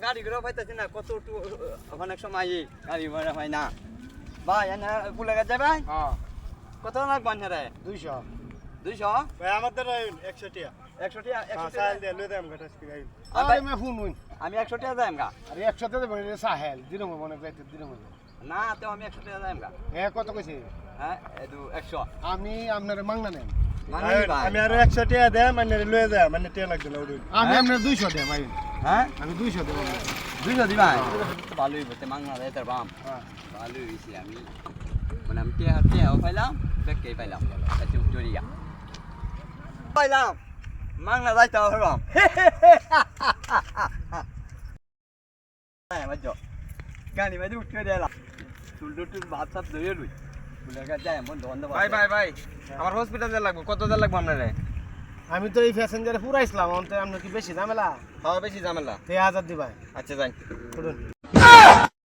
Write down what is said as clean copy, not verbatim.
গাড়ি ঘোড়া পাইতেছি না কত অনেক সময় গাড়ি ঘোড়া হয় না ভাই এনে কুলেগা যাবে কত লাগবে রে 200 200 ভাই আমাদের 100 টাকা 100 টাকা 100 সাহেল দে লই দাম ঘাটাস কি গাই আরে মে ফোন হইন আমি 100 টাকা যাইম গা আরে 100 টাকা দেব সাহেল দিনো মনে যাইতে দিনো মনে না তো আমি 100 টাকা যাইম গা কত কইছে হ্যাঁ এদু 100 আমি আপনার মাংনা নেন আমি আরো 100 টাকা দেয় মানে লয়ে যায় মানে টাকা লাগবে না ওই আমি আপনার 200 দেব ভাই হ্যাঁ আমি 200 দেব 200 দিবা তো ভালোই বলতে মাংনা দেয় তার বাম হ্যাঁ ভালোই হইছে আমি মানে আমি টিয়াও পাইলাম বেককে পাইলাম একটু জড়িয়া পাইলাম মাংনা যাইতে হলাম হ্যাঁ বাজো গানি বাজে উঠে দিলাম চুল ভাত সাপ ধরে লই বুলাগা যায় মন ধন্দ ভাই আমার হসপিটাল যা লাগবে কত যা লাগবে আপনারে আমি তো এই প্যাসেঞ্জারে পুরাইছিলাম অন্তে আপনার কি বেশি ঝামেলা হ্যাঁ বেশি ঝামেলা 3000 দিবাই আচ্ছা যাই শুনুন